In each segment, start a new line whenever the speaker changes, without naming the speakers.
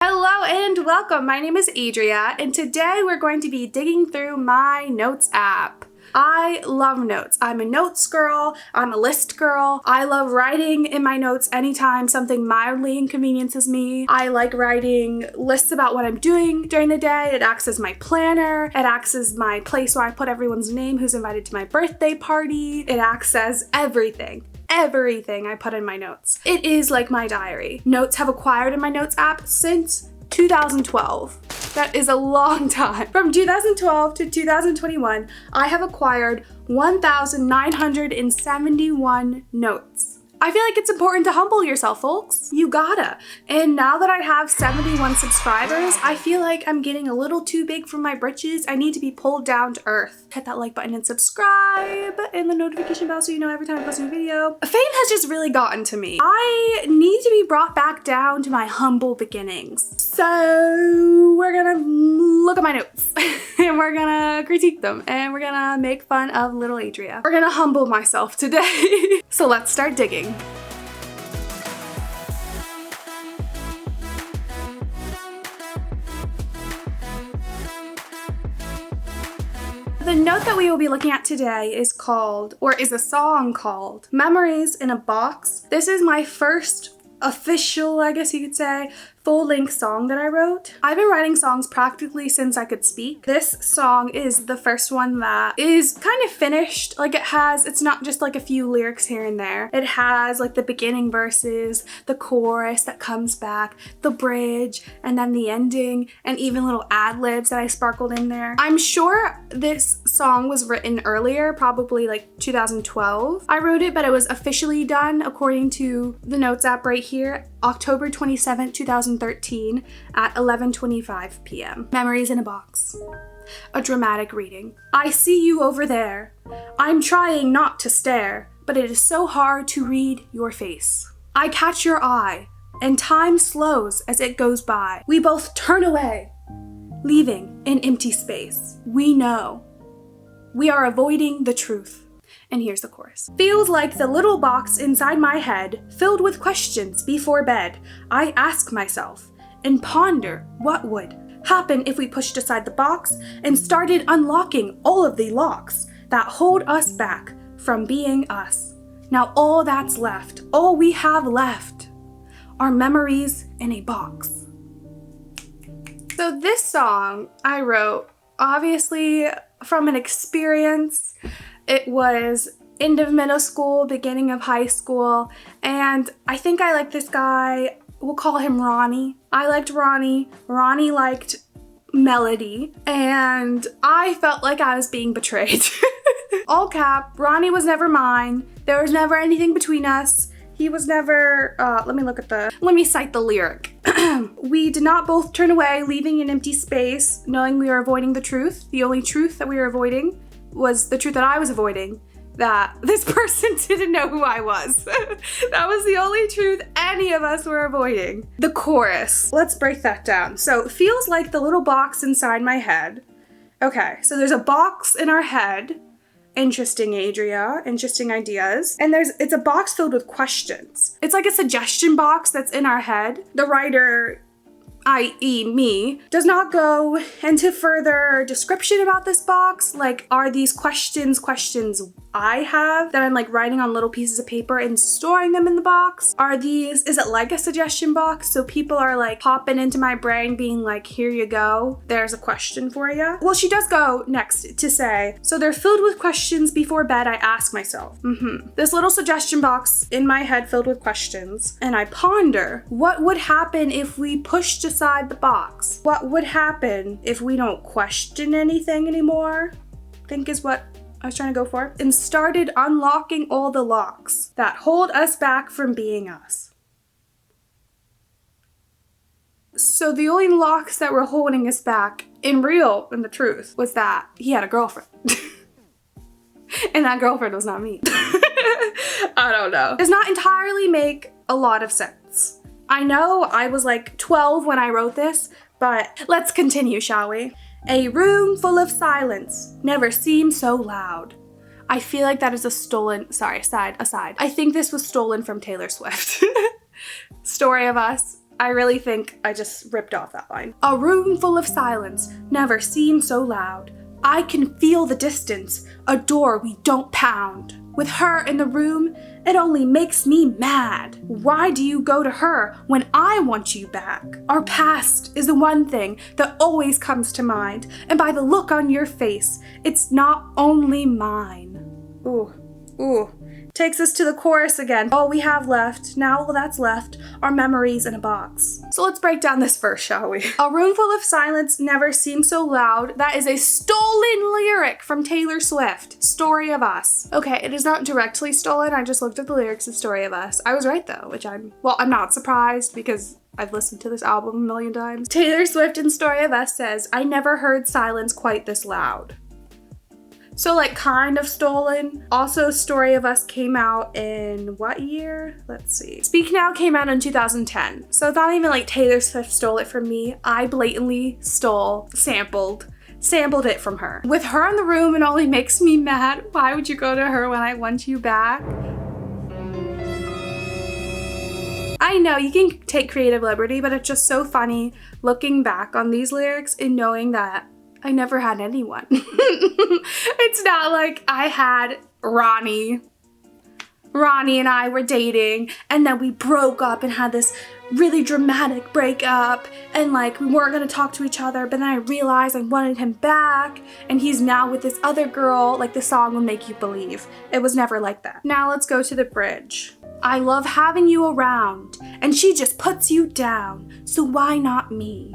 Hello and welcome. My name is Adria, and today we're going to be digging through my notes app. I love notes. I'm a notes girl. I'm a list girl. I love writing in my notes anytime something mildly inconveniences me. I like writing lists about what I'm doing during the day. It acts as my planner. It acts as my place where I put everyone's name who's invited to my birthday party. It acts as everything I put in my notes. It is like my diary. Notes have acquired in my notes app since 2012. That is a long time. From 2012 to 2021, I have acquired 1,971 notes. I feel like it's important to humble yourself, folks. You gotta. And now that I have 71 subscribers, I feel like I'm getting a little too big for my britches. I need to be pulled down to earth. Hit that like button and subscribe and the notification bell so you know every time I post a new video. Fame has just really gotten to me. I need to be brought back down to my humble beginnings. So we're gonna look at my notes and we're gonna critique them and we're gonna make fun of little Adria. We're gonna humble myself today. So let's start digging. The note that we will be looking at today is a song called Memories in a Box. This is my first official, I guess you could say, full-length song that I wrote. I've been writing songs practically since I could speak. This song is the first one that is kind of finished. Like it's not just like a few lyrics here and there. It has like the beginning verses, the chorus that comes back, the bridge, and then the ending, and even little ad-libs that I sparkled in there. I'm sure this song was written earlier, probably like 2012. I wrote it, but it was officially done according to the notes app right here, October 27th, 2013 at 11:25 p.m. Memories in a Box. A dramatic reading. I see you over there. I'm trying not to stare, but it is so hard to read your face. I catch your eye, and time slows as it goes by. We both turn away, leaving an empty space. We know. We are avoiding the truth. And here's the chorus. Feels like the little box inside my head, filled with questions before bed. I ask myself and ponder what would happen if we pushed aside the box and started unlocking all of the locks that hold us back from being us. Now all that's left, all we have left, are memories in a box. So this song I wrote, obviously from an experience. It was end of middle school, beginning of high school, and I think I liked this guy. We'll call him Ronnie. I liked Ronnie. Ronnie liked Melody, and I felt like I was being betrayed. All cap, Ronnie was never mine. There was never anything between us. He was never, let me cite the lyric. We did not both turn away, leaving an empty space, knowing we were avoiding the truth. The only truth that we were avoiding was the truth that I was avoiding, that this person didn't know who I was. That was the only truth any of us were avoiding. The chorus, let's break that down. So it feels like the little box inside my head. Okay, so there's a box in our head. Interesting, Adria, interesting ideas. And it's a box filled with questions. It's like a suggestion box that's in our head. The writer, i.e. me, does not go into further description about this box. Like, are these questions I have that I'm like writing on little pieces of paper and storing them in the box? Is it like a suggestion box? So people are like popping into my brain being like, here you go, there's a question for you. Well, she does go next to say, so they're filled with questions before bed I ask myself. This little suggestion box in my head filled with questions, and I ponder, what would happen if we pushed aside the box? What would happen if we don't question anything anymore? I think is what I was trying to go for. And started unlocking all the locks that hold us back from being us. So the only locks that were holding us back in the truth was that he had a girlfriend. And that girlfriend was not me. I don't know. Does not entirely make a lot of sense. I know I was like 12 when I wrote this, but let's continue, shall we? A room full of silence never seemed so loud. I feel like that is aside. I think this was stolen from Taylor Swift. Story of us, I really think I just ripped off that line. A room full of silence never seemed so loud. I can feel the distance, a door we don't pound. With her in the room, it only makes me mad. Why do you go to her when I want you back? Our past is the one thing that always comes to mind, and by the look on your face, it's not only mine. Ooh, ooh. Takes us to the chorus again. All we have left, now all that's left, are memories in a box. So let's break down this verse, shall we? A room full of silence never seemed so loud. That is a stolen lyric from Taylor Swift, Story of Us. Okay, it is not directly stolen. I just looked at the lyrics of Story of Us. I was right though, which I'm not surprised because I've listened to this album a million times. Taylor Swift in Story of Us says, I never heard silence quite this loud. So like kind of stolen. Also, Story of Us came out in what year? Let's see. Speak Now came out in 2010. So it's not even like Taylor Swift stole it from me. I blatantly sampled it from her. With her in the room, it only makes me mad. Why would you go to her when I want you back? I know you can take creative liberty, but it's just so funny looking back on these lyrics and knowing that I never had anyone. It's not like I had Ronnie. Ronnie and I were dating and then we broke up and had this really dramatic breakup and like we weren't gonna talk to each other, but then I realized I wanted him back and he's now with this other girl. Like the song will make you believe. It was never like that. Now let's go to the bridge. I love having you around and she just puts you down. So why not me?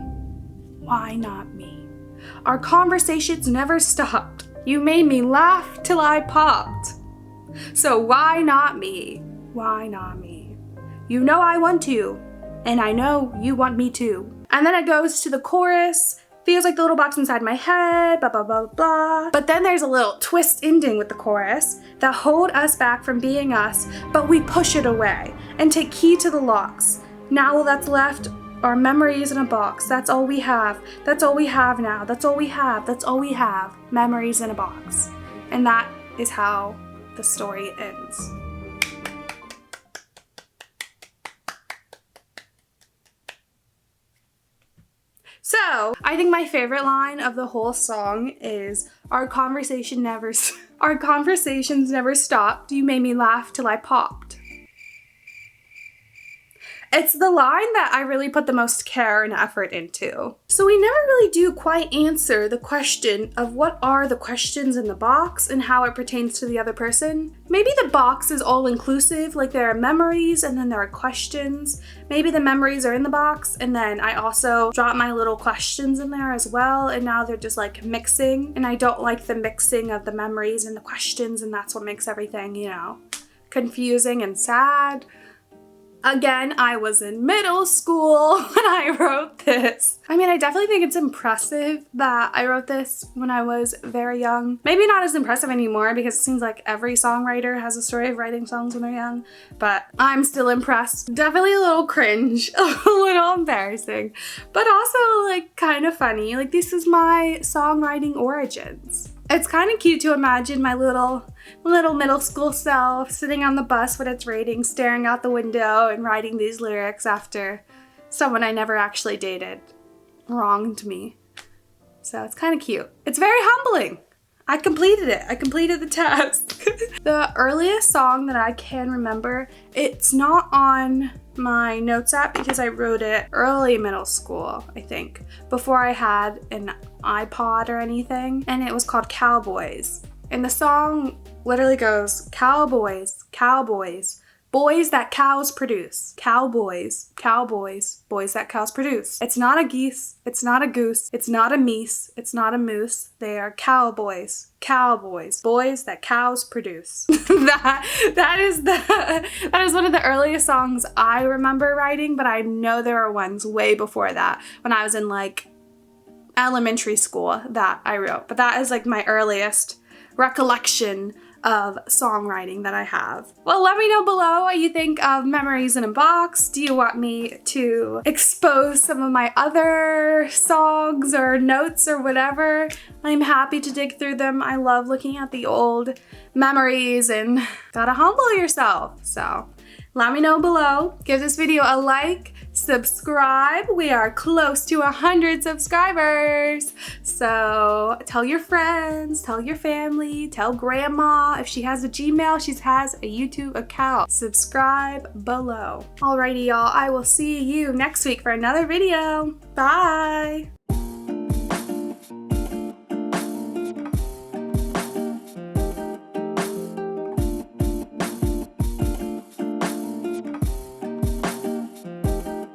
Why not me? Our conversations never stopped. You made me laugh till I popped. So why not me? Why not me? You know I want to, and I know you want me too. And then it goes to the chorus. Feels like the little box inside my head, blah, blah, blah, blah. But then there's a little twist ending with the chorus that hold us back from being us, but we push it away and take key to the locks. Now all that's left are memories in a box. That's all we have. That's all we have now. That's all we have. That's all we have. Memories in a box. And that is how the story ends. So, I think my favorite line of the whole song is, our conversations never stopped. You made me laugh till I popped. It's the line that I really put the most care and effort into. So we never really do quite answer the question of what are the questions in the box and how it pertains to the other person. Maybe the box is all inclusive, like there are memories and then there are questions. Maybe the memories are in the box and then I also drop my little questions in there as well, and now they're just like mixing, and I don't like the mixing of the memories and the questions, and that's what makes everything, you know, confusing and sad. Again, I was in middle school when I wrote this. I mean, I definitely think it's impressive that I wrote this when I was very young. Maybe not as impressive anymore because it seems like every songwriter has a story of writing songs when they're young, but I'm still impressed. Definitely a little cringe, a little embarrassing, but also like kind of funny. Like this is my songwriting origins. It's kind of cute to imagine my little middle school self sitting on the bus when it's raining, staring out the window and writing these lyrics after someone I never actually dated wronged me. So it's kind of cute. It's very humbling. I completed it. I completed the task. The earliest song that I can remember, it's not on my notes app because I wrote it early middle school, I think, before I had an iPod or anything, and it was called Cowboys. And the song literally goes, cowboys, cowboys, boys that cows produce. Cowboys, cowboys, boys that cows produce. It's not a geese, it's not a goose, it's not a meese, it's not a moose. They are cowboys, cowboys, boys that cows produce. that is one of the earliest songs I remember writing, but I know there are ones way before that when I was in like elementary school that I wrote. But that is like my earliest recollection of songwriting that I have. Well, let me know below what you think of Memories in a Box. Do you want me to expose some of my other songs or notes or whatever? I'm happy to dig through them. I love looking at the old memories and gotta humble yourself. So let me know below. Give this video a like. subscribe. We are close to 100 subscribers. So tell your friends, tell your family, tell grandma. If she has a Gmail, she has a YouTube account. Subscribe below. Alrighty, y'all. I will see you next week for another video. Bye.